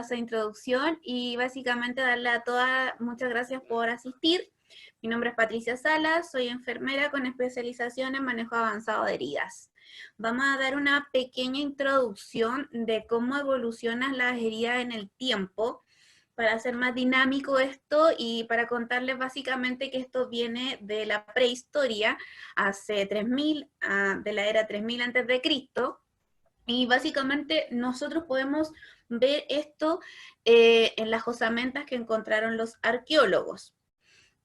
esa introducción y básicamente darle a todas muchas gracias por asistir. Mi nombre es Patricia Salas, soy enfermera con especialización en manejo avanzado de heridas. Vamos a dar una pequeña introducción de cómo evolucionan las heridas en el tiempo, para hacer más dinámico esto y para contarles básicamente que esto viene de la prehistoria, hace 3000, de la era 3000 antes de Cristo, y básicamente nosotros podemos ver esto en las osamentas que encontraron los arqueólogos,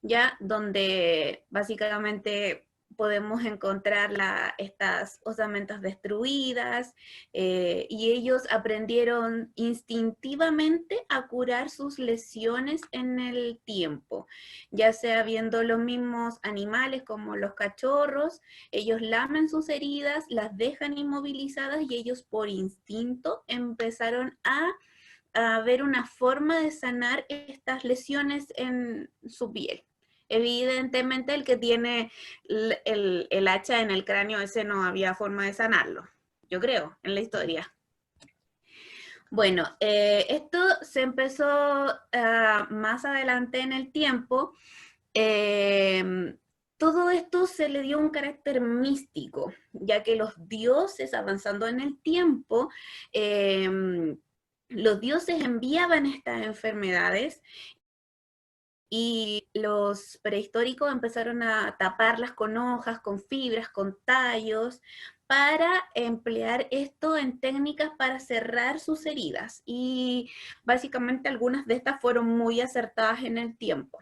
ya donde básicamente podemos encontrar estas osamentas destruidas, y ellos aprendieron instintivamente a curar sus lesiones en el tiempo, ya sea viendo los mismos animales como los cachorros, ellos lamen sus heridas, las dejan inmovilizadas y ellos por instinto empezaron a ver una forma de sanar estas lesiones en su piel. Evidentemente el que tiene el hacha en el cráneo, ese no había forma de sanarlo, yo creo, en la historia. Bueno, esto se empezó más adelante en el tiempo. Todo esto se le dio un carácter místico, ya que los dioses, avanzando en el tiempo, los dioses enviaban estas enfermedades y los prehistóricos empezaron a taparlas con hojas, con fibras, con tallos, para emplear esto en técnicas para cerrar sus heridas. Y básicamente algunas de estas fueron muy acertadas en el tiempo.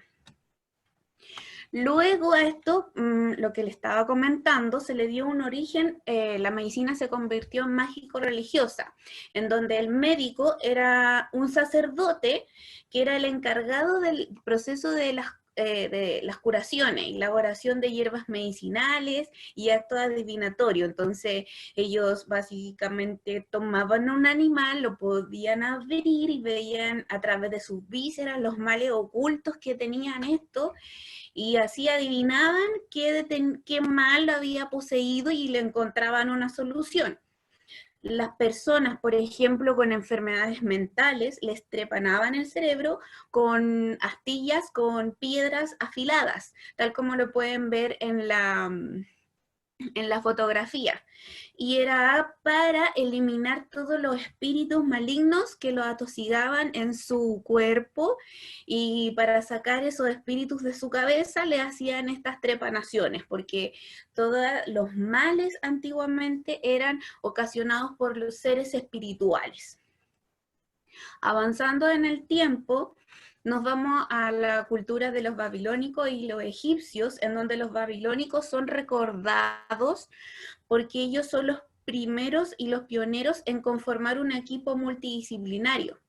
Luego a esto, lo que le estaba comentando, se le dio un origen, la medicina se convirtió en mágico-religiosa, en donde el médico era un sacerdote que era el encargado del proceso de las curaciones, elaboración de hierbas medicinales y acto adivinatorio. Entonces ellos básicamente tomaban un animal, lo podían abrir y veían a través de sus vísceras los males ocultos que tenían estos, y así adivinaban qué mal lo había poseído y le encontraban una solución. Las personas, por ejemplo, con enfermedades mentales, les trepanaban el cerebro con astillas, con piedras afiladas, tal como lo pueden ver en la fotografía, y era para eliminar todos los espíritus malignos que lo atosigaban en su cuerpo, y para sacar esos espíritus de su cabeza le hacían estas trepanaciones, porque todos los males antiguamente eran ocasionados por los seres espirituales. Avanzando en el tiempo, nos vamos a la cultura de los babilónicos y los egipcios, en donde los babilónicos son recordados porque ellos son los primeros y los pioneros en conformar un equipo multidisciplinario,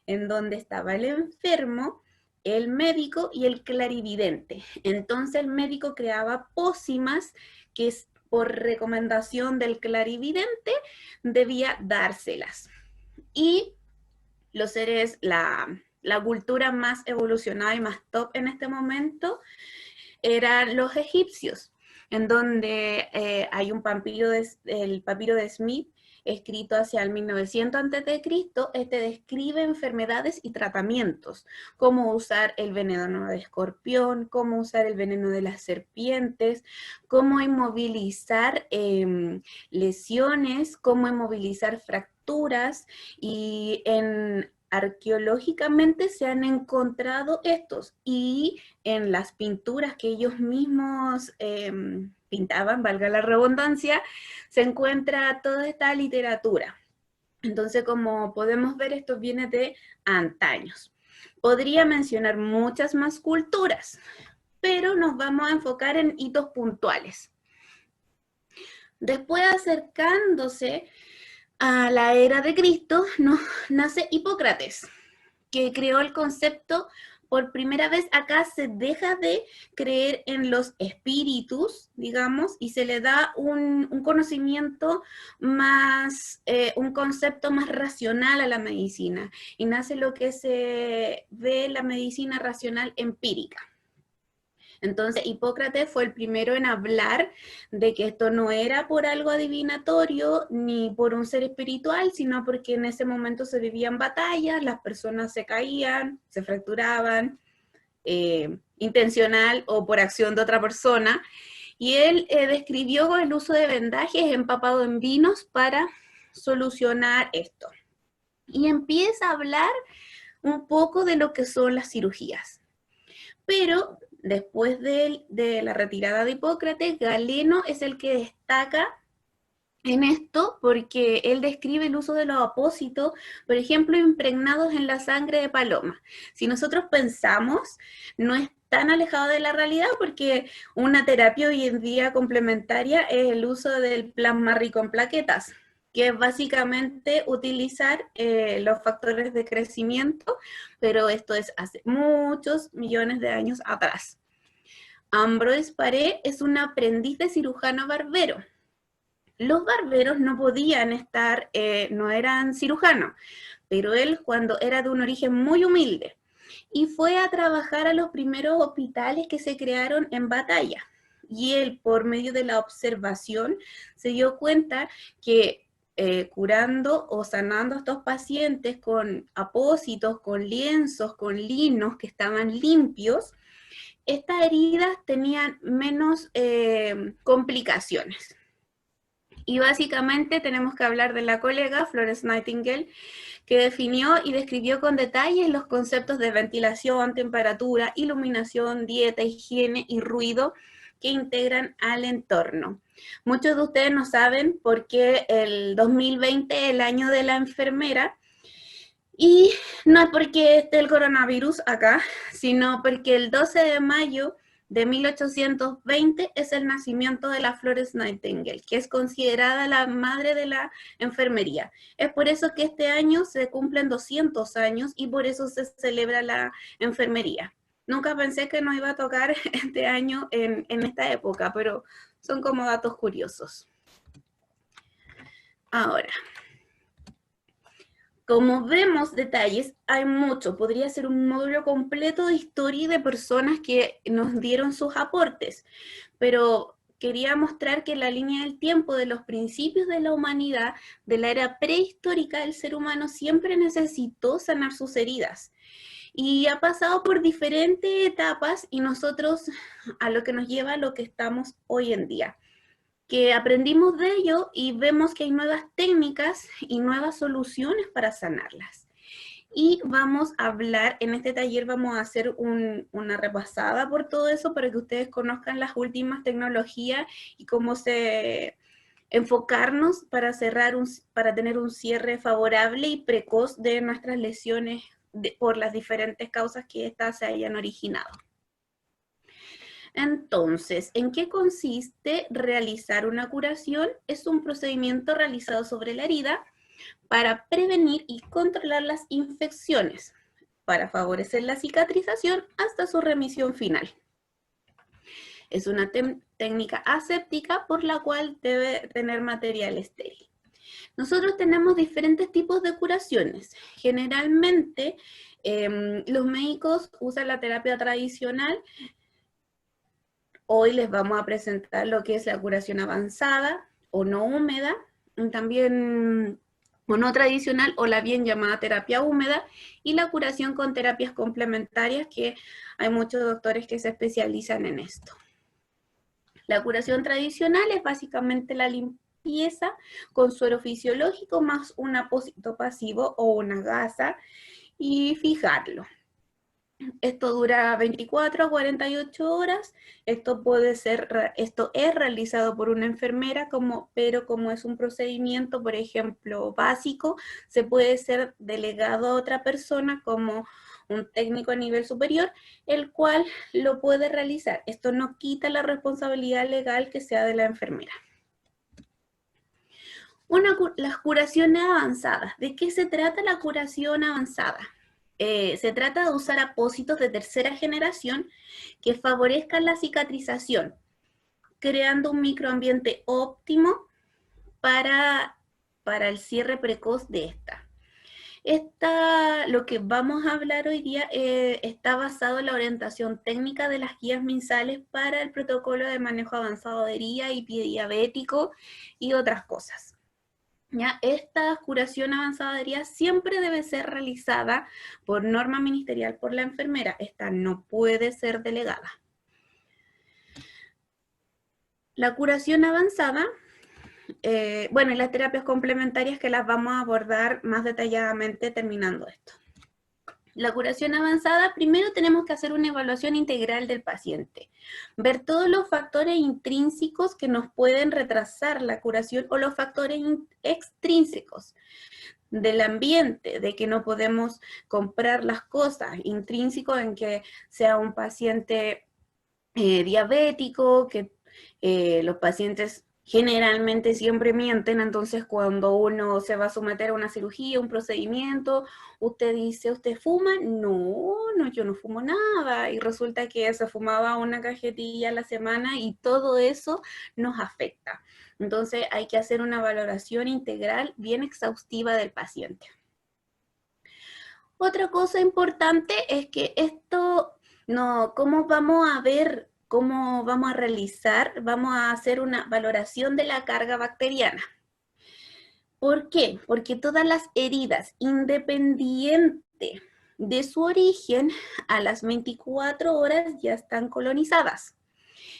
en donde estaba el enfermo, el médico y el clarividente. Entonces el médico creaba pócimas que por recomendación del clarividente debía dárselas. Y los seres, la cultura más evolucionada y más top en este momento eran los egipcios, en donde hay el papiro de Smith, escrito hacia el 1900 a.C., este describe enfermedades y tratamientos, cómo usar el veneno de escorpión, cómo usar el veneno de las serpientes, cómo inmovilizar lesiones, cómo inmovilizar fracturas, y arqueológicamente se han encontrado estos, y en las pinturas que ellos mismos pintaban, valga la redundancia, se encuentra toda esta literatura. Entonces, como podemos ver, esto viene de antaños. Podría mencionar muchas más culturas, pero nos vamos a enfocar en hitos puntuales. Después, acercándose a la era de Cristo, nace Hipócrates, que creó el concepto. Por primera vez acá se deja de creer en los espíritus, digamos, y se le da un conocimiento más, un concepto más racional a la medicina, y nace lo que se ve la medicina racional empírica. Entonces, Hipócrates fue el primero en hablar de que esto no era por algo adivinatorio ni por un ser espiritual, sino porque en ese momento se vivían batallas, las personas se caían, se fracturaban, intencional o por acción de otra persona, y él describió el uso de vendajes empapado en vinos para solucionar esto. Y empieza a hablar un poco de lo que son las cirugías. Pero después de la retirada de Hipócrates, Galeno es el que destaca en esto porque él describe el uso de los apósitos, por ejemplo, impregnados en la sangre de paloma. Si nosotros pensamos, no es tan alejado de la realidad porque una terapia hoy en día complementaria es el uso del plasma rico en plaquetas, que es básicamente utilizar los factores de crecimiento, pero esto es hace muchos millones de años atrás. Ambroise Paré es un aprendiz de cirujano barbero. Los barberos no podían estar, no eran cirujanos, pero él cuando era de un origen muy humilde y fue a trabajar a los primeros hospitales que se crearon en batalla. Y él, por medio de la observación, se dio cuenta que curando o sanando a estos pacientes con apósitos, con lienzos, con linos que estaban limpios, estas heridas tenían menos complicaciones. Y básicamente tenemos que hablar de la colega Florence Nightingale, que definió y describió con detalles los conceptos de ventilación, temperatura, iluminación, dieta, higiene y ruido que integran al entorno. Muchos de ustedes no saben por qué el 2020 es el año de la enfermera, y no es porque esté el coronavirus acá, sino porque el 12 de mayo de 1820 es el nacimiento de la Florence Nightingale, que es considerada la madre de la enfermería. Es por eso que este año se cumplen 200 años y por eso se celebra la enfermería. Nunca pensé que nos iba a tocar este año en esta época, pero son como datos curiosos. Ahora, como vemos detalles, hay mucho. Podría ser un módulo completo de historia y de personas que nos dieron sus aportes, pero quería mostrar que en la línea del tiempo de los principios de la humanidad, de la era prehistórica, el ser humano siempre necesitó sanar sus heridas. Y ha pasado por diferentes etapas y nosotros a lo que nos lleva a lo que estamos hoy en día, que aprendimos de ello y vemos que hay nuevas técnicas y nuevas soluciones para sanarlas. Y vamos a hablar, en este taller vamos a hacer una repasada por todo eso para que ustedes conozcan las últimas tecnologías y cómo enfocarnos para para tener un cierre favorable y precoz de nuestras lesiones por las diferentes causas que éstas se hayan originado. Entonces, ¿en qué consiste realizar una curación? Es un procedimiento realizado sobre la herida para prevenir y controlar las infecciones, para favorecer la cicatrización hasta su remisión final. Es una técnica aséptica por la cual debe tener material estéril. Nosotros tenemos diferentes tipos de curaciones. Generalmente, los médicos usan la terapia tradicional. Hoy les vamos a presentar lo que es la curación avanzada o no húmeda, también o no tradicional o la bien llamada terapia húmeda, y la curación con terapias complementarias, que hay muchos doctores que se especializan en esto. La curación tradicional es básicamente la limpieza con suero fisiológico más un apósito pasivo o una gasa y fijarlo. Esto dura 24 a 48 horas, esto es realizado por una enfermera, pero como es un procedimiento, por ejemplo, básico, se puede ser delegado a otra persona como un técnico a nivel superior, el cual lo puede realizar. Esto no quita la responsabilidad legal que sea de la enfermera. Las curaciones avanzadas. ¿De qué se trata la curación avanzada? Se trata de usar apósitos de tercera generación que favorezcan la cicatrización, creando un microambiente óptimo para el cierre precoz de esta. Lo que vamos a hablar hoy día está basado en la orientación técnica de las guías MinSales para el protocolo de manejo avanzado de herida y pie diabético y otras cosas. ¿Ya? Esta curación avanzada de herida siempre debe ser realizada por norma ministerial por la enfermera. Esta no puede ser delegada. La curación avanzada, bueno, y las terapias complementarias que las vamos a abordar más detalladamente terminando esto. La curación avanzada, primero tenemos que hacer una evaluación integral del paciente, ver todos los factores intrínsecos que nos pueden retrasar la curación o los factores extrínsecos del ambiente, de que no podemos comprar las cosas, intrínsecos en que sea un paciente diabético, que los pacientes generalmente siempre mienten, entonces cuando uno se va a someter a una cirugía, un procedimiento, usted dice, ¿usted fuma? No, yo no fumo nada, y resulta que se fumaba una cajetilla a la semana y todo eso nos afecta. Entonces hay que hacer una valoración integral bien exhaustiva del paciente. Otra cosa importante es que ¿cómo vamos a ver? ¿Cómo vamos a realizar? Vamos a hacer una valoración de la carga bacteriana. ¿Por qué? Porque todas las heridas, independiente de su origen, a las 24 horas ya están colonizadas.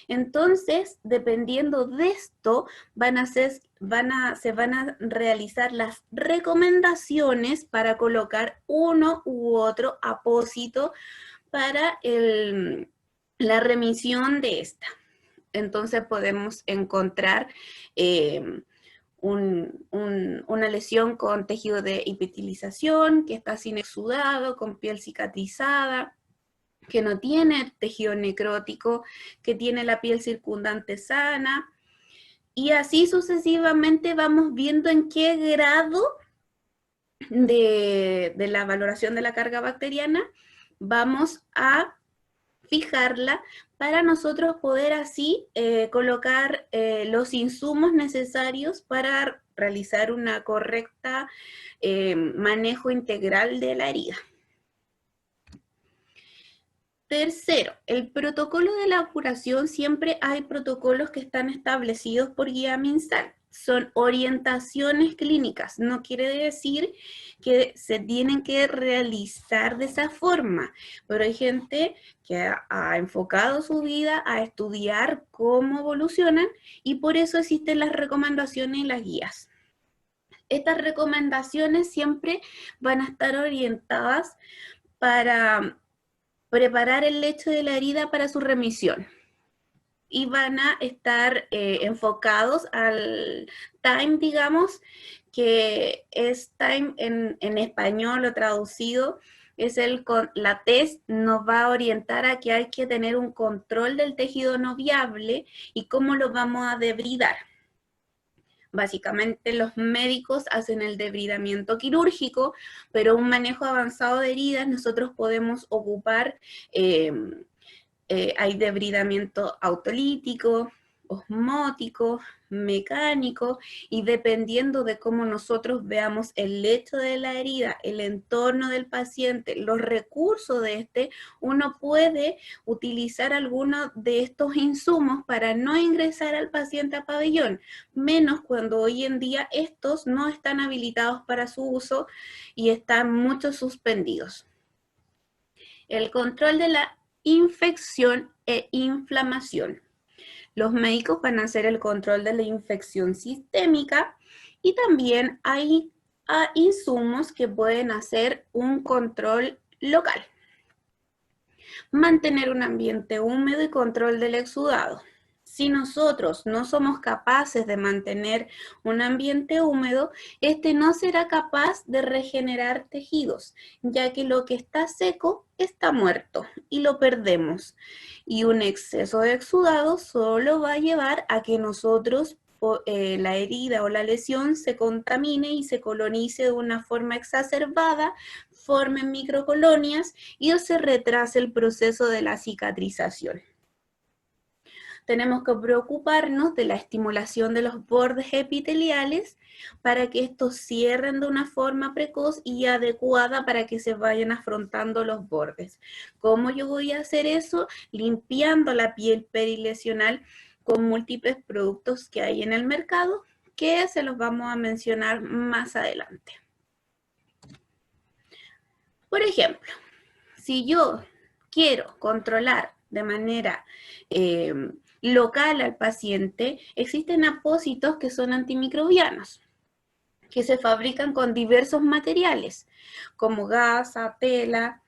Entonces, dependiendo de esto, se van a realizar las recomendaciones para colocar uno u otro apósito para la remisión de esta. Entonces podemos encontrar una lesión con tejido de epitelización, que está sin exudado, con piel cicatrizada, que no tiene tejido necrótico, que tiene la piel circundante sana, y así sucesivamente vamos viendo en qué grado de la valoración de la carga bacteriana vamos a fijarla para nosotros poder así colocar los insumos necesarios para realizar una correcta manejo integral de la herida. Tercero, el protocolo de la curación, siempre hay protocolos que están establecidos por guía MinSal. Son orientaciones clínicas, no quiere decir que se tienen que realizar de esa forma, pero hay gente que ha enfocado su vida a estudiar cómo evolucionan y por eso existen las recomendaciones y las guías. Estas recomendaciones siempre van a estar orientadas para preparar el lecho de la herida para su remisión. Y van a estar enfocados al time, digamos, que es time en español o traducido, es la TES nos va a orientar a que hay que tener un control del tejido no viable y cómo lo vamos a debridar. Básicamente los médicos hacen el debridamiento quirúrgico, pero un manejo avanzado de heridas nosotros podemos ocupar, hay debridamiento autolítico, osmótico, mecánico, y dependiendo de cómo nosotros veamos el lecho de la herida, el entorno del paciente, los recursos de este, uno puede utilizar algunos de estos insumos para no ingresar al paciente a pabellón, menos cuando hoy en día estos no están habilitados para su uso y están muchos suspendidos. El control de la infección e inflamación. Los médicos van a hacer el control de la infección sistémica y también hay insumos que pueden hacer un control local. Mantener un ambiente húmedo y control del exudado. Si nosotros no somos capaces de mantener un ambiente húmedo, este no será capaz de regenerar tejidos, ya que lo que está seco está muerto y lo perdemos. Y un exceso de exudado solo va a llevar a que nosotros, la herida o la lesión se contamine y se colonice de una forma exacerbada, formen microcolonias y se retrase el proceso de la cicatrización. tenemos que preocuparnos de la estimulación de los bordes epiteliales para que estos cierren de una forma precoz y adecuada para que se vayan afrontando los bordes. ¿Cómo yo voy a hacer eso? Limpiando la piel perilesional con múltiples productos que hay en el mercado, que se los vamos a mencionar más adelante. Por ejemplo, si yo quiero controlar de manera local al paciente, existen apósitos que son antimicrobianos, que se fabrican con diversos materiales, como gasa, tela,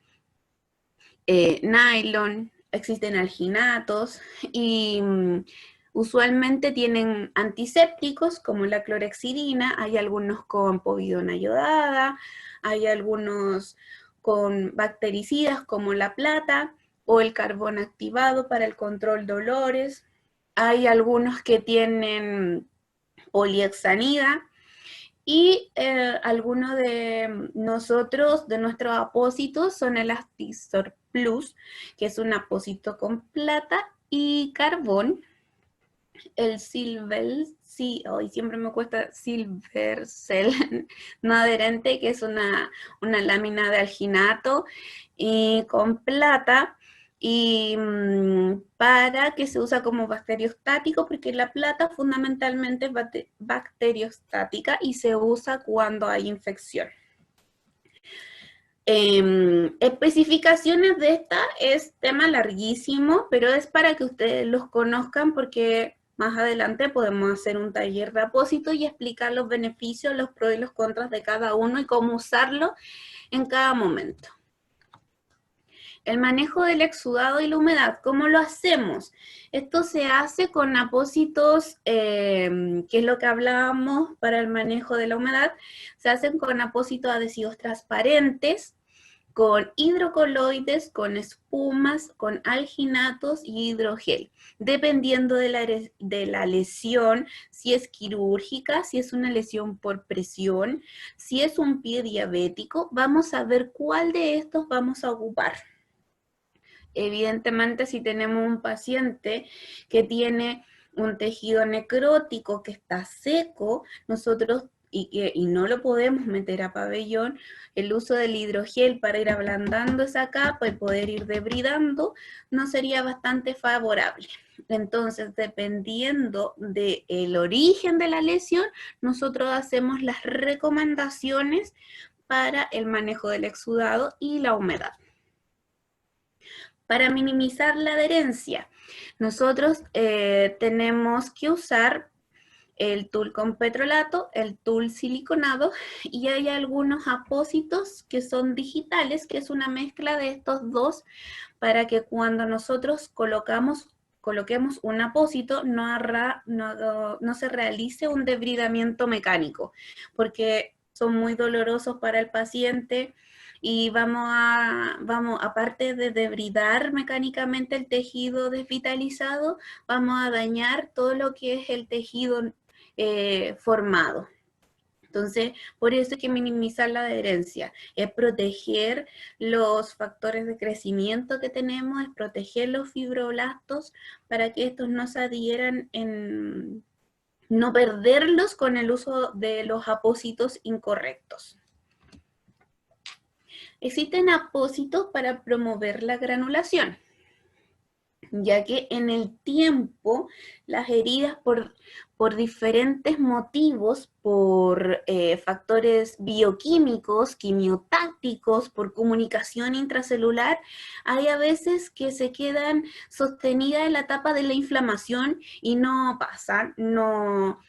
nylon, existen alginatos y usualmente tienen antisépticos como la clorhexidina, hay algunos con povidona iodada, hay algunos con bactericidas como la plata o el carbón activado para el control de olores, hay algunos que tienen polihexanida, y algunos de nosotros, de nuestros apósitos, son el Astisor Plus, que es un apósito con plata y carbón. El Silver, sí, hoy siempre me cuesta Silver Cell no adherente, que es una lámina de alginato y con plata. Y para que se usa como bacteriostático, porque la plata fundamentalmente es bacteriostática y se usa cuando hay infección. Especificaciones de esta es tema larguísimo, pero es para que ustedes los conozcan porque más adelante podemos hacer un taller de apósito y explicar los beneficios, los pros y los contras de cada uno y cómo usarlo en cada momento. El manejo del exudado y la humedad, ¿cómo lo hacemos? Esto se hace con apósitos, que es lo que hablábamos para el manejo de la humedad, se hacen con apósitos adhesivos transparentes, con hidrocoloides, con espumas, con alginatos y hidrogel, dependiendo de la lesión, si es quirúrgica, si es una lesión por presión, si es un pie diabético, vamos a ver cuál de estos vamos a ocupar. Evidentemente, si tenemos un paciente que tiene un tejido necrótico que está seco, nosotros y no lo podemos meter a pabellón, el uso del hidrogel para ir ablandando esa capa y poder ir debridando no sería bastante favorable. Entonces, dependiendo del origen de la lesión, nosotros hacemos las recomendaciones para el manejo del exudado y la humedad. Para minimizar la adherencia, nosotros tenemos que usar el tul con petrolato, el tul siliconado, y hay algunos apósitos que son digitales, que es una mezcla de estos dos, para que cuando nosotros coloquemos un apósito, no se realice un debridamiento mecánico, porque son muy dolorosos para el paciente, y aparte de debridar mecánicamente el tejido desvitalizado, vamos a dañar todo lo que es el tejido formado. Entonces, por eso hay que minimizar la adherencia, es proteger los factores de crecimiento que tenemos, es proteger los fibroblastos para que estos no se adhieran no perderlos con el uso de los apósitos incorrectos. Existen apósitos para promover la granulación, ya que en el tiempo las heridas por diferentes motivos, por factores bioquímicos, quimiotácticos, por comunicación intracelular, hay a veces que se quedan sostenidas en la etapa de la inflamación y no pasan, no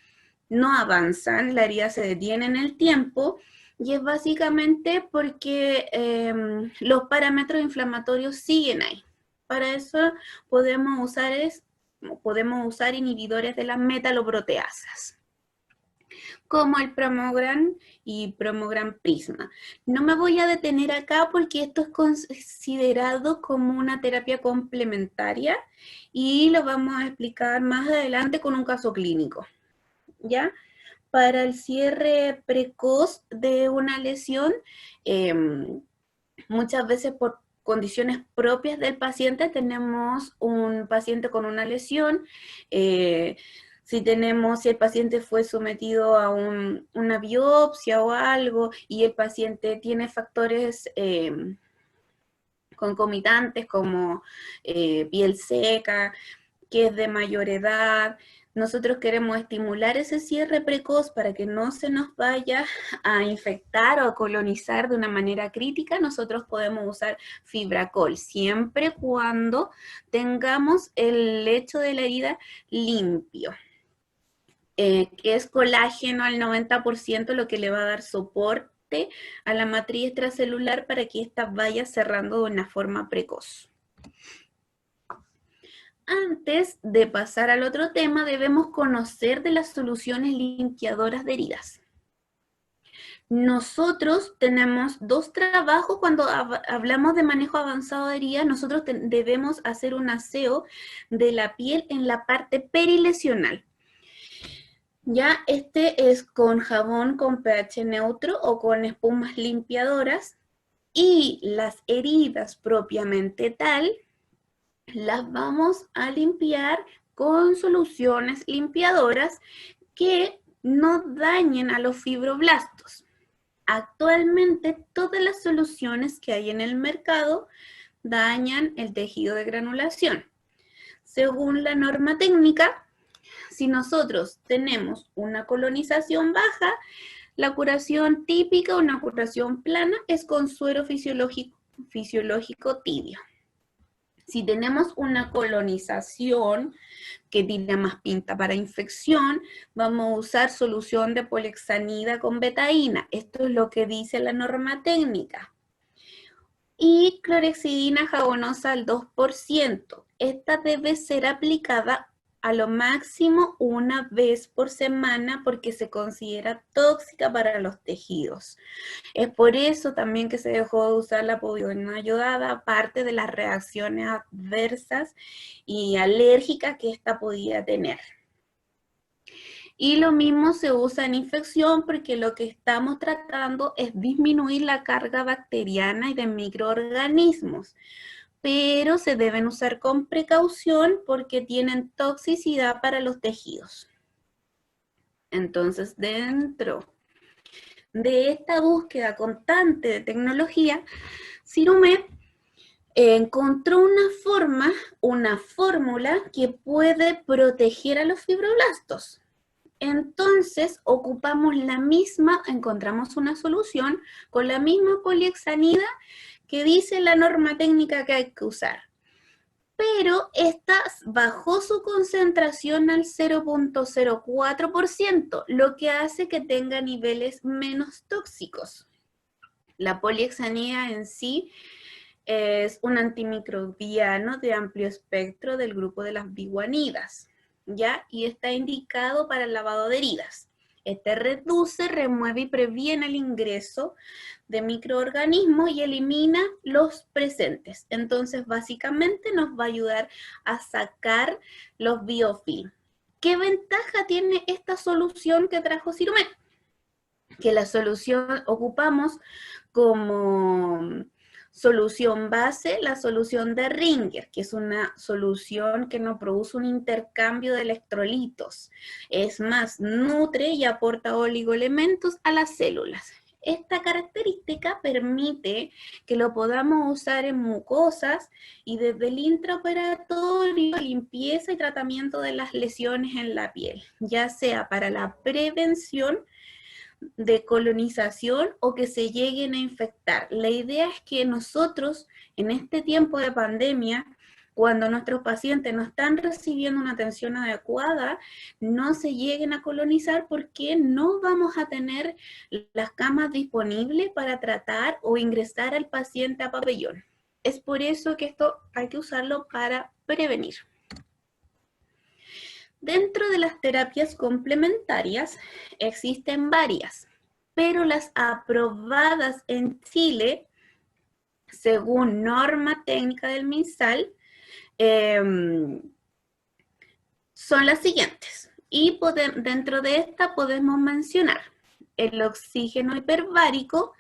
avanzan, la herida se detiene en el tiempo. Y es básicamente porque los parámetros inflamatorios siguen ahí. Para eso podemos usar inhibidores de las metaloproteasas, como el Promogran y Promogran Prisma. No me voy a detener acá porque esto es considerado como una terapia complementaria y lo vamos a explicar más adelante con un caso clínico, ¿ya? Para el cierre precoz de una lesión, muchas veces condiciones propias del paciente. Tenemos un paciente con una lesión, si el paciente fue sometido a una biopsia o algo, y el paciente tiene factores concomitantes como piel seca, que es de mayor edad, nosotros queremos estimular ese cierre precoz para que no se nos vaya a infectar o a colonizar de una manera crítica. Nosotros podemos usar Fibracol, siempre cuando tengamos el lecho de la herida limpio, que es colágeno al 90%, lo que le va a dar soporte a la matriz extracelular para que ésta vaya cerrando de una forma precoz. Antes de pasar al otro tema, debemos conocer de las soluciones limpiadoras de heridas. Nosotros tenemos dos trabajos cuando hablamos de manejo avanzado de heridas. Nosotros debemos hacer un aseo de la piel en la parte perilesional. Ya este es con jabón con pH neutro o con espumas limpiadoras, y las heridas propiamente tal las vamos a limpiar con soluciones limpiadoras que no dañen a los fibroblastos. Actualmente todas las soluciones que hay en el mercado dañan el tejido de granulación. Según la norma técnica, si nosotros tenemos una colonización baja, la curación típica, una curación plana, es con suero fisiológico tibio. Si tenemos una colonización que tiene más pinta para infección, vamos a usar solución de polexanida con betaína. Esto es lo que dice la norma técnica. Y clorhexidina jabonosa al 2%. Esta debe ser aplicada a lo máximo una vez por semana porque se considera tóxica para los tejidos. Es por eso también que se dejó de usar la povidona yodada, aparte de las reacciones adversas y alérgicas que esta podía tener. Y lo mismo se usa en infección porque lo que estamos tratando es disminuir la carga bacteriana y de microorganismos, pero se deben usar con precaución porque tienen toxicidad para los tejidos. Entonces, dentro de esta búsqueda constante de tecnología, Cirumed encontró una fórmula que puede proteger a los fibroblastos. Entonces, encontramos una solución con la misma polihexanida que dice la norma técnica que hay que usar. Pero esta bajó su concentración al 0.04%, lo que hace que tenga niveles menos tóxicos. La polihexanida en sí es un antimicrobiano de amplio espectro del grupo de las biguanidas, ¿ya? Y está indicado para el lavado de heridas. Este reduce, remueve y previene el ingreso de microorganismos y elimina los presentes. Entonces, básicamente nos va a ayudar a sacar los biofilm. ¿Qué ventaja tiene esta solución que trajo Cirumed? Que la solución ocupamos como solución base, la solución de Ringer, que es una solución que no produce un intercambio de electrolitos. Es más, nutre y aporta oligoelementos a las células. Esta característica permite que lo podamos usar en mucosas y desde el intraoperatorio, limpieza y tratamiento de las lesiones en la piel, ya sea para la prevención de colonización o que se lleguen a infectar. La idea es que nosotros, en este tiempo de pandemia, cuando nuestros pacientes no están recibiendo una atención adecuada, no se lleguen a colonizar porque no vamos a tener las camas disponibles para tratar o ingresar al paciente a pabellón. Es por eso que esto hay que usarlo para prevenir. Dentro de las terapias complementarias existen varias, pero las aprobadas en Chile, según norma técnica del MinSal, son las siguientes. Y dentro de esta podemos mencionar el oxígeno hiperbárico,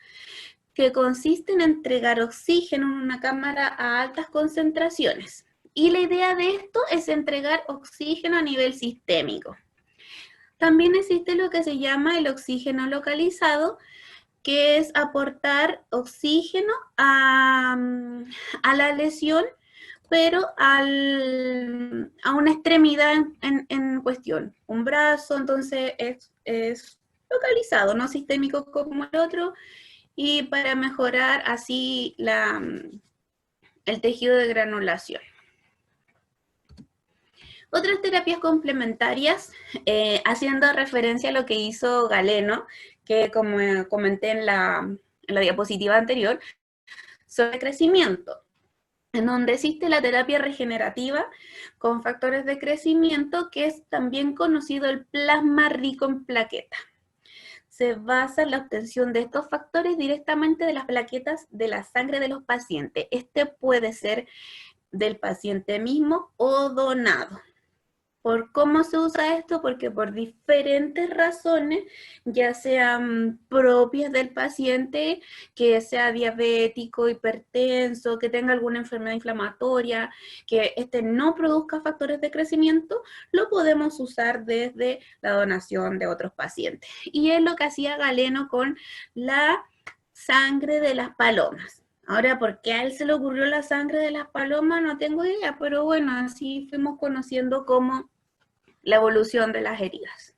que consiste en entregar oxígeno en una cámara a altas concentraciones. Y la idea de esto es entregar oxígeno a nivel sistémico. También existe lo que se llama el oxígeno localizado, que es aportar oxígeno a la lesión, pero a una extremidad en cuestión, un brazo. Entonces es localizado, no sistémico como el otro, y para mejorar así el tejido de granulación. Otras terapias complementarias, haciendo referencia a lo que hizo Galeno, que como comenté en la diapositiva anterior, sobre crecimiento, en donde existe la terapia regenerativa con factores de crecimiento, que es también conocido el plasma rico en plaquetas. Se basa en la obtención de estos factores directamente de las plaquetas de la sangre de los pacientes. Este puede ser del paciente mismo o donado. ¿Por cómo se usa esto? Porque por diferentes razones, ya sean propias del paciente, que sea diabético, hipertenso, que tenga alguna enfermedad inflamatoria, que no produzca factores de crecimiento, lo podemos usar desde la donación de otros pacientes. Y es lo que hacía Galeno con la sangre de las palomas. Ahora, ¿por qué a él se le ocurrió la sangre de las palomas? No tengo idea, pero bueno, así fuimos conociendo cómo la evolución de las heridas.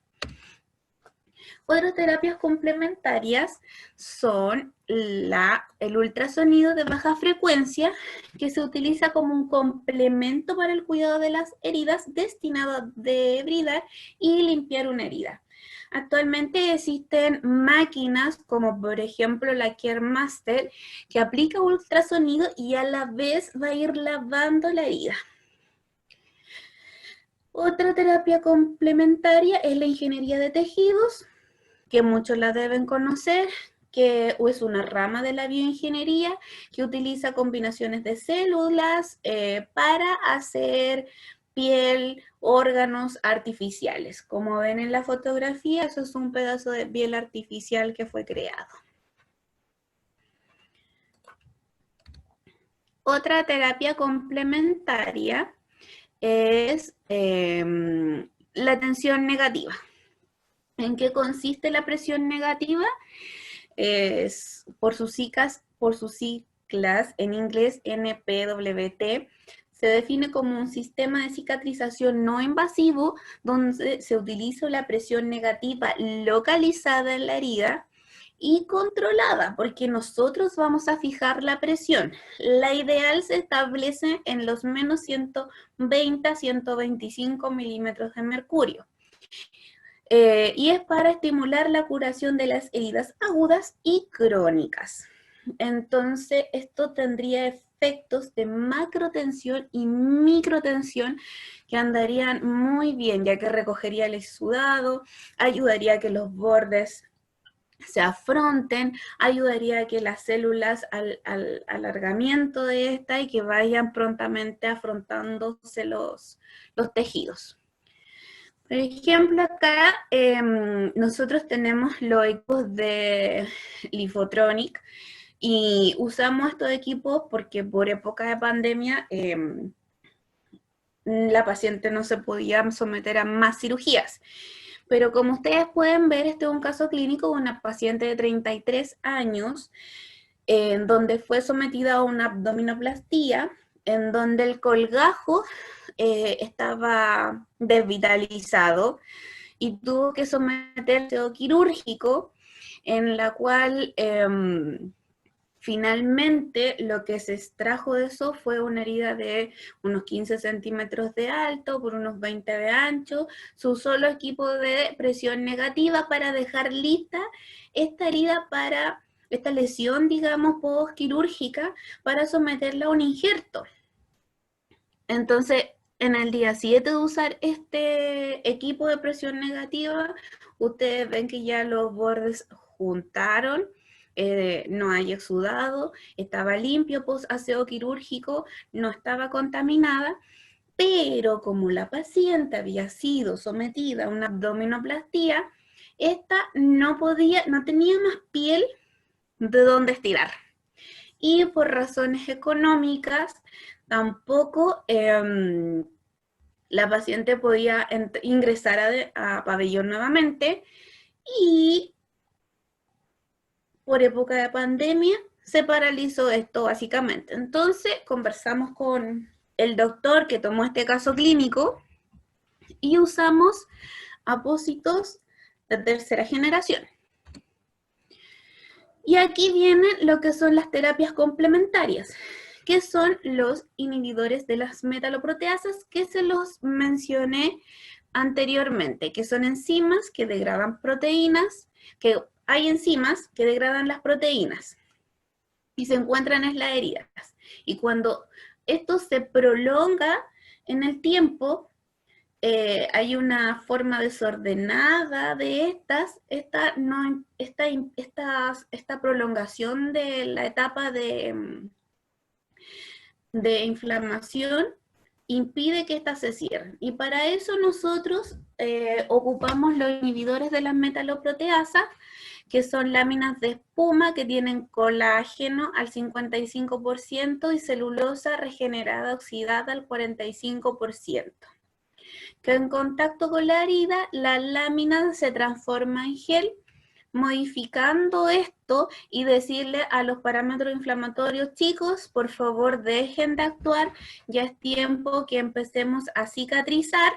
Otras terapias complementarias son el ultrasonido de baja frecuencia, que se utiliza como un complemento para el cuidado de las heridas, destinado a debridar y limpiar una herida. Actualmente existen máquinas como por ejemplo la CareMaster, que aplica ultrasonido y a la vez va a ir lavando la herida. Otra terapia complementaria es la ingeniería de tejidos, que muchos la deben conocer, que es una rama de la bioingeniería que utiliza combinaciones de células para hacer piel, órganos artificiales. Como ven en la fotografía, eso es un pedazo de piel artificial que fue creado. Otra terapia complementaria es la tensión negativa. ¿En qué consiste la presión negativa? Es por sus siglas en inglés NPWT, se define como un sistema de cicatrización no invasivo donde se utiliza la presión negativa localizada en la herida y controlada, porque nosotros vamos a fijar la presión. La ideal se establece en los menos 120 a 125 milímetros de mercurio. Y es para estimular la curación de las heridas agudas y crónicas. Entonces, esto tendría efectos de macrotensión y microtensión que andarían muy bien, ya que recogería el exudado, ayudaría a que los bordes se afronten, ayudaría a que las células al alargamiento de esta y que vayan prontamente afrontándose los tejidos. Por ejemplo, acá nosotros tenemos los equipos de Lifotronic y usamos estos equipos porque por época de pandemia la paciente no se podía someter a más cirugías. Pero como ustedes pueden ver, este es un caso clínico de una paciente de 33 años, en donde fue sometida a una abdominoplastía, en donde el colgajo estaba desvitalizado y tuvo que someterse a quirúrgico, en la cual finalmente lo que se extrajo de eso fue una herida de unos 15 centímetros de alto por unos 20 de ancho. Se usó el equipo de presión negativa para dejar lista esta herida, para esta lesión, digamos, postquirúrgica, para someterla a un injerto. Entonces, en el día 7 de usar este equipo de presión negativa, ustedes ven que ya los bordes juntaron, no hay exudado, estaba limpio post aseo quirúrgico, no estaba contaminada, pero como la paciente había sido sometida a una abdominoplastía, esta no tenía más piel de dónde estirar. Y por razones económicas, tampoco la paciente podía ingresar a pabellón nuevamente, y por época de pandemia se paralizó esto básicamente. Entonces conversamos con el doctor que tomó este caso clínico y usamos apósitos de tercera generación. Y aquí vienen lo que son las terapias complementarias, que son los inhibidores de las metaloproteasas que se los mencioné anteriormente, que son enzimas que degradan proteínas, que hay enzimas que degradan las proteínas y se encuentran en las heridas. Y cuando esto se prolonga en el tiempo, hay una forma desordenada de esta prolongación de la etapa de inflamación impide que éstas se cierren. Y para eso nosotros ocupamos los inhibidores de las metaloproteasas, que son láminas de espuma que tienen colágeno al 55% y celulosa regenerada oxidada al 45%. Que en contacto con la herida, la lámina se transforma en gel, modificando esto y decirle a los parámetros inflamatorios: chicos, por favor dejen de actuar, ya es tiempo que empecemos a cicatrizar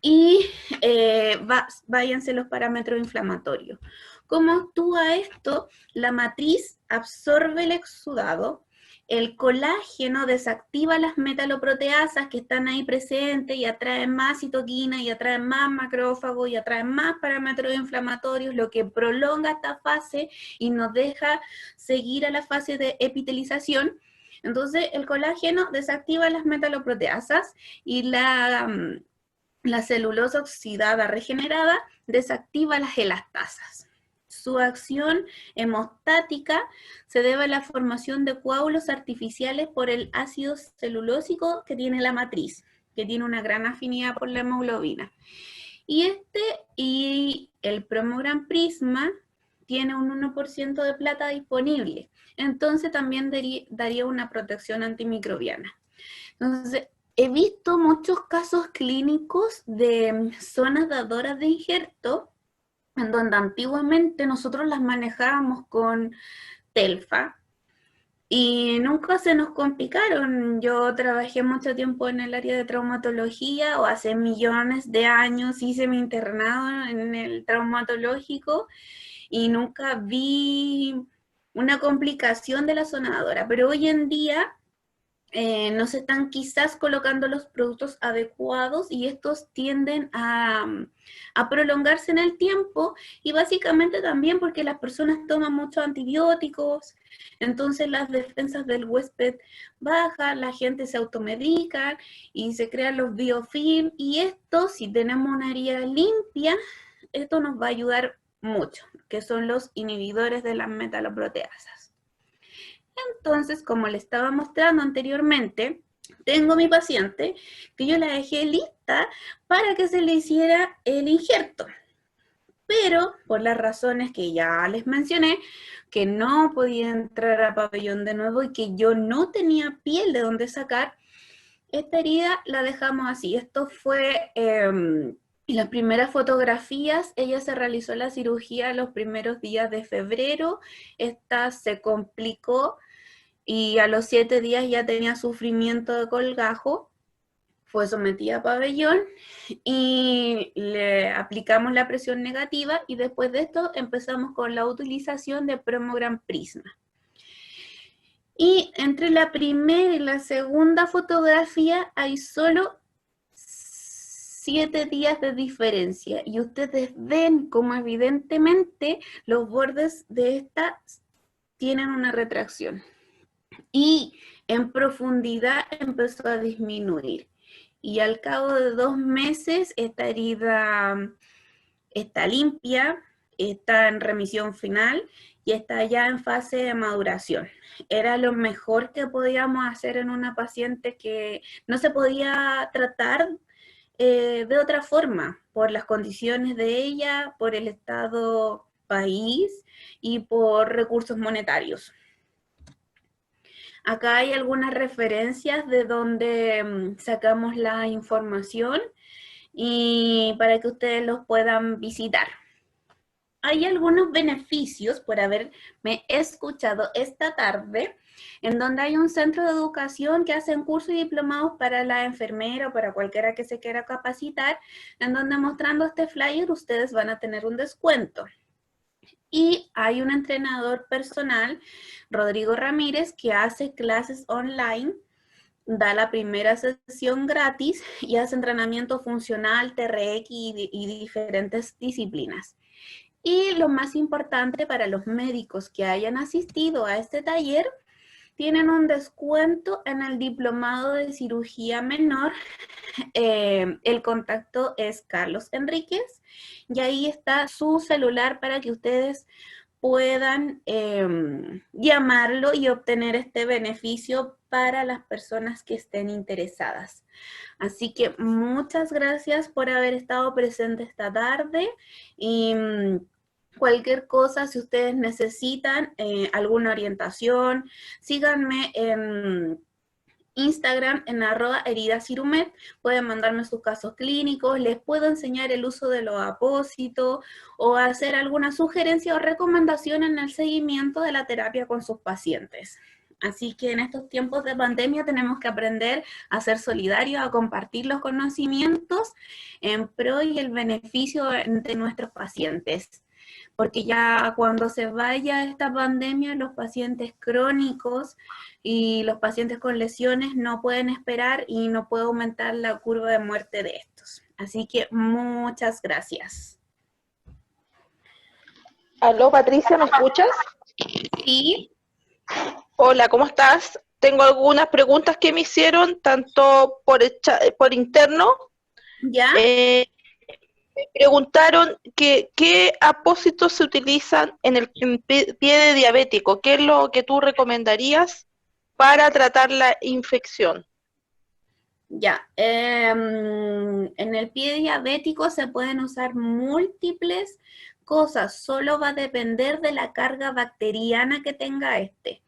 y váyanse los parámetros inflamatorios. ¿Cómo actúa esto? La matriz absorbe el exudado, el colágeno desactiva las metaloproteasas que están ahí presentes y atraen más citoquina y atraen más macrófagos y atraen más parámetros inflamatorios, lo que prolonga esta fase y nos deja seguir a la fase de epitelización. Entonces el colágeno desactiva las metaloproteasas y la celulosa oxidada regenerada desactiva las elastasas. Su acción hemostática se debe a la formación de coágulos artificiales por el ácido celulósico que tiene la matriz, que tiene una gran afinidad por la hemoglobina. Y el Promogran Prisma tiene un 1% de plata disponible, entonces también daría una protección antimicrobiana. Entonces, he visto muchos casos clínicos de zonas dadoras de injerto, en donde antiguamente nosotros las manejábamos con Telfa, y nunca se nos complicaron. Yo trabajé mucho tiempo en el área de traumatología, o hace millones de años hice mi internado en el traumatológico, y nunca vi una complicación de la sonadora, pero hoy en día no se están quizás colocando los productos adecuados y estos tienden a prolongarse en el tiempo, y básicamente también porque las personas toman muchos antibióticos, entonces las defensas del huésped bajan, la gente se automedica y se crean los biofilm, y esto, si tenemos una herida limpia, esto nos va a ayudar mucho, que son los inhibidores de las metaloproteasas. Entonces, como le estaba mostrando anteriormente, tengo mi paciente que yo la dejé lista para que se le hiciera el injerto. Pero, por las razones que ya les mencioné, que no podía entrar a pabellón de nuevo y que yo no tenía piel de donde sacar, esta herida la dejamos así. Esto fue en las primeras fotografías. Ella se realizó la cirugía los primeros días de febrero. Esta se complicó y a los 7 días ya tenía sufrimiento de colgajo. Fue sometida a pabellón y le aplicamos la presión negativa, y después de esto empezamos con la utilización de Promogran Prisma. Y entre la primera y la segunda fotografía hay solo 7 días de diferencia, y ustedes ven como evidentemente los bordes de esta tienen una retracción. Y en profundidad empezó a disminuir. Y al cabo de 2 meses, esta herida está limpia, está en remisión final y está ya en fase de maduración. Era lo mejor que podíamos hacer en una paciente que no se podía tratar de otra forma, por las condiciones de ella, por el estado país y por recursos monetarios. Acá hay algunas referencias de donde sacamos la información y para que ustedes los puedan visitar. Hay algunos beneficios por haberme escuchado esta tarde, en donde hay un centro de educación que hacen cursos y diplomados para la enfermera o para cualquiera que se quiera capacitar, en donde mostrando este flyer ustedes van a tener un descuento. Y hay un entrenador personal, Rodrigo Ramírez, que hace clases online, da la primera sesión gratis y hace entrenamiento funcional, TRX y diferentes disciplinas. Y lo más importante para los médicos que hayan asistido a este taller, tienen un descuento en el diplomado de cirugía menor. El contacto es Carlos Enríquez y ahí está su celular para que ustedes puedan llamarlo y obtener este beneficio para las personas que estén interesadas. Así que muchas gracias por haber estado presente esta tarde y cualquier cosa, si ustedes necesitan alguna orientación, síganme en Instagram en @heridasirumet, pueden mandarme sus casos clínicos, les puedo enseñar el uso de los apósitos o hacer alguna sugerencia o recomendación en el seguimiento de la terapia con sus pacientes. Así que en estos tiempos de pandemia tenemos que aprender a ser solidarios, a compartir los conocimientos en pro y el beneficio de nuestros pacientes. Porque ya cuando se vaya esta pandemia, los pacientes crónicos y los pacientes con lesiones no pueden esperar y no puede aumentar la curva de muerte de estos. Así que muchas gracias. Aló, Patricia, ¿me escuchas? Sí. Hola, ¿cómo estás? Tengo algunas preguntas que me hicieron, tanto por interno. ¿Ya? Me preguntaron qué apósitos se utilizan en el pie de diabético. ¿Qué es lo que tú recomendarías para tratar la infección? Ya. En el pie diabético se pueden usar múltiples cosas. Solo va a depender de la carga bacteriana que tenga este.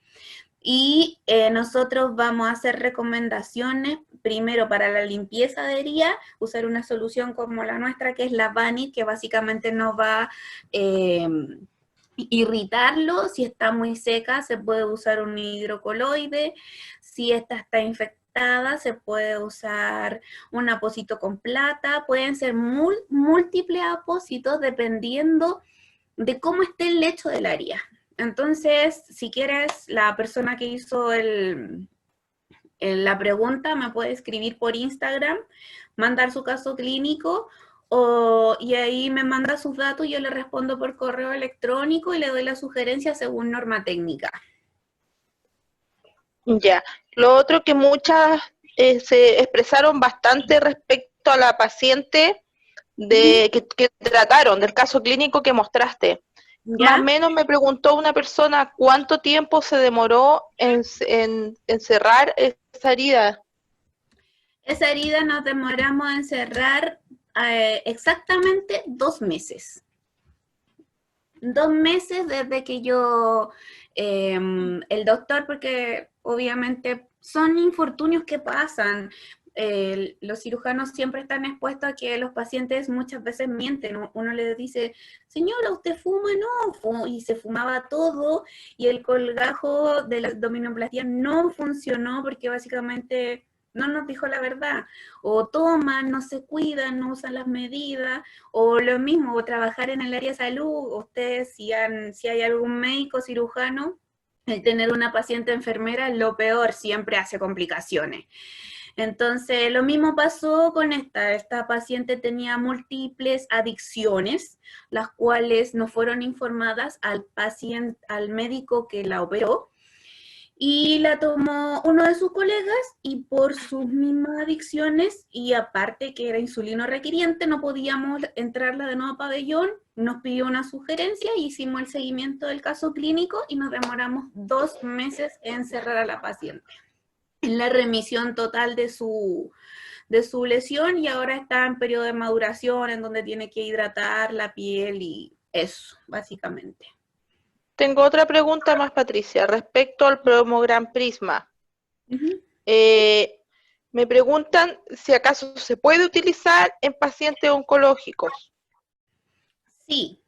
Y nosotros vamos a hacer recomendaciones, primero para la limpieza de herida, usar una solución como la nuestra, que es la Vanit, que básicamente no va a irritarlo. Si está muy seca, se puede usar un hidrocoloide. Si esta está infectada, se puede usar un apósito con plata. Pueden ser múltiples apósitos dependiendo de cómo esté el lecho del área. Entonces, si quieres, la persona que hizo la pregunta me puede escribir por Instagram, mandar su caso clínico y ahí me manda sus datos y yo le respondo por correo electrónico y le doy la sugerencia según norma técnica. Ya. Lo otro que muchas se expresaron bastante respecto a la paciente que trataron, del caso clínico que mostraste. ¿Ya? Más o menos me preguntó una persona cuánto tiempo se demoró en cerrar esa herida. Esa herida nos demoramos en cerrar exactamente 2 meses. 2 meses desde que yo, el doctor, porque obviamente son infortunios que pasan. Los cirujanos siempre están expuestos a que los pacientes muchas veces mienten. Uno les dice, señora, ¿usted fuma? No, y se fumaba todo, y el colgajo de la abdominoplastia no funcionó porque básicamente no nos dijo la verdad. O toman, no se cuidan, no usan las medidas, o lo mismo, o trabajar en el área de salud. Ustedes, si hay algún médico cirujano, el tener una paciente enfermera es lo peor, siempre hace complicaciones. Entonces, lo mismo pasó con esta paciente tenía múltiples adicciones, las cuales no fueron informadas al paciente, al médico que la operó, y la tomó uno de sus colegas y por sus mismas adicciones y aparte que era insulino requiriente, no podíamos entrarla de nuevo a pabellón, nos pidió una sugerencia, hicimos el seguimiento del caso clínico y nos demoramos 2 meses en cerrar a la paciente en la remisión total de su lesión y ahora está en periodo de maduración en donde tiene que hidratar la piel y Eso, básicamente. Tengo otra pregunta más, Patricia, respecto al Promogran Prisma. Ujú. Me preguntan si acaso se puede utilizar en pacientes oncológicos. Sí,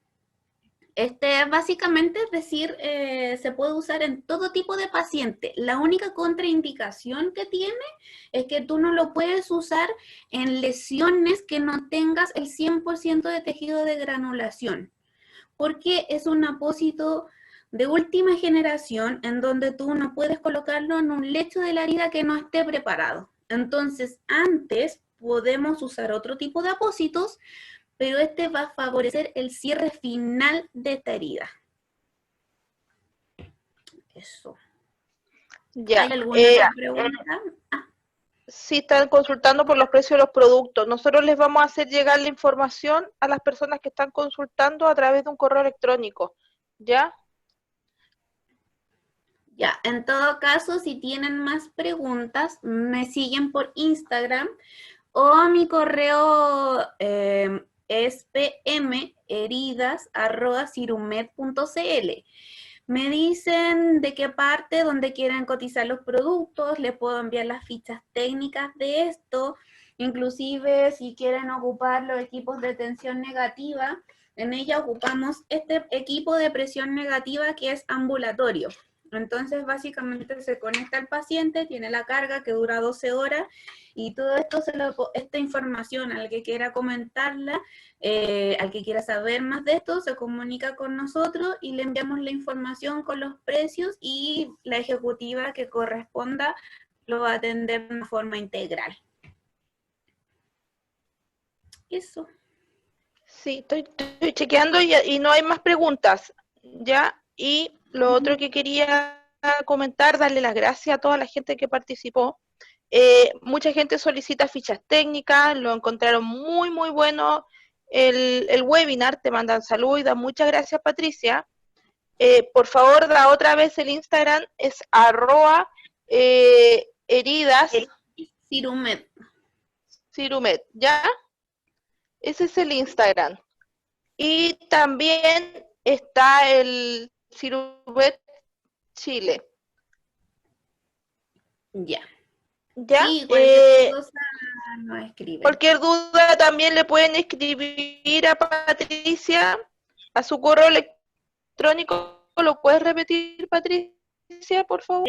básicamente es decir, se puede usar en todo tipo de paciente. La única contraindicación que tiene es que tú no lo puedes usar en lesiones que no tengas el 100% de tejido de granulación, porque es un apósito de última generación en donde tú no puedes colocarlo en un lecho de la herida que no esté preparado. Entonces, antes podemos usar otro tipo de apósitos, pero este va a favorecer el cierre final de esta herida. Eso. Ya. ¿Hay alguna otra pregunta? Si están consultando por los precios de los productos, nosotros les vamos a hacer llegar la información a las personas que están consultando a través de un correo electrónico, ¿ya? Ya, en todo caso, si tienen más preguntas, me siguen por Instagram o mi correo es pmheridas@cirumed.cl. Me dicen de qué parte, donde quieren cotizar los productos, les puedo enviar las fichas técnicas de esto, inclusive si quieren ocupar los equipos de tensión negativa, en ella ocupamos este equipo de presión negativa que es ambulatorio. Entonces, básicamente se conecta al paciente, tiene la carga que dura 12 horas y todo esto, esta información al que quiera comentarla, al que quiera saber más de esto, se comunica con nosotros y le enviamos la información con los precios y la ejecutiva que corresponda lo va a atender de una forma integral. Eso. Sí, estoy chequeando y no hay más preguntas, ¿ya? Y lo otro que quería comentar, darle las gracias a toda la gente que participó. Mucha gente solicita fichas técnicas, lo encontraron muy, muy bueno el webinar, te mandan salud y dan muchas gracias, Patricia. Por favor, da otra vez el Instagram, es @heridas Cirumed. Cirumed, ¿ya? Ese es el Instagram. Y también está el Cirumed Chile. Ya. ¿Ya? Sí, cualquier cosa nos escriben. Cualquier duda también le pueden escribir a Patricia a su correo electrónico. ¿Lo puedes repetir, Patricia, por favor?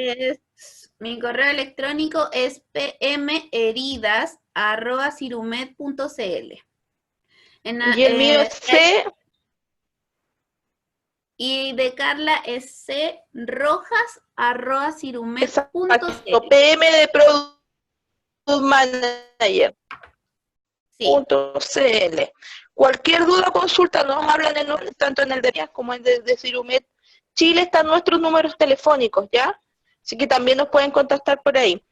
Mi correo electrónico es pmheridas@cirumed.cl. Y el mío es C. Y de Carla es crojas@cirumed.cl. PM de Product Manager. Sí. .cl. Cualquier duda o consulta nos hablan tanto en el de mías como en el de Cirumed Chile, están nuestros números telefónicos, ¿ya? Así que también nos pueden contactar por ahí.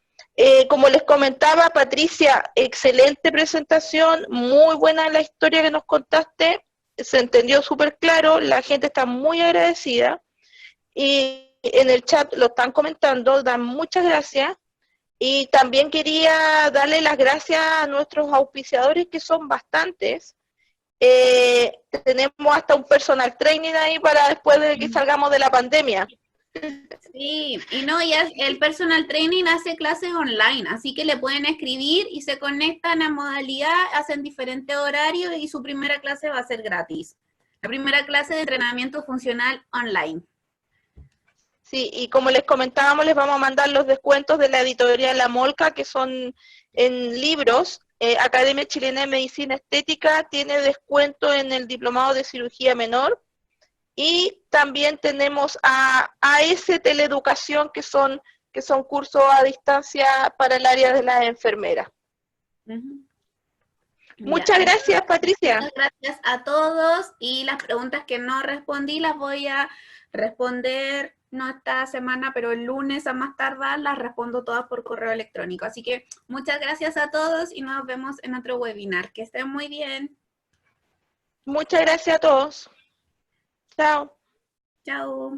Como les comentaba, Patricia, excelente presentación, muy buena la historia que nos contaste, se entendió súper claro, la gente está muy agradecida y en el chat lo están comentando, dan muchas gracias. Y también quería darle las gracias a nuestros auspiciadores, que son bastantes. Tenemos hasta un personal training ahí para después de que salgamos de la pandemia. Sí, y no, ya el personal training hace clases online, así que le pueden escribir y se conectan a modalidad, hacen diferentes horarios y su primera clase va a ser gratis. La primera clase de entrenamiento funcional online. Sí, y como les comentábamos, les vamos a mandar los descuentos de la editorial La Molca, que son en libros. Academia Chilena de Medicina Estética tiene descuento en el diplomado de cirugía menor. Y también tenemos a AS Teleeducación, que son cursos a distancia para el área de las enfermeras. Muchas gracias, Patricia. Muchas gracias a todos y las preguntas que no respondí las voy a responder, no esta semana, pero el lunes a más tardar las respondo todas por correo electrónico. Así que muchas gracias a todos y nos vemos en otro webinar. Que estén muy bien. Muchas gracias a todos. Chao. Chao.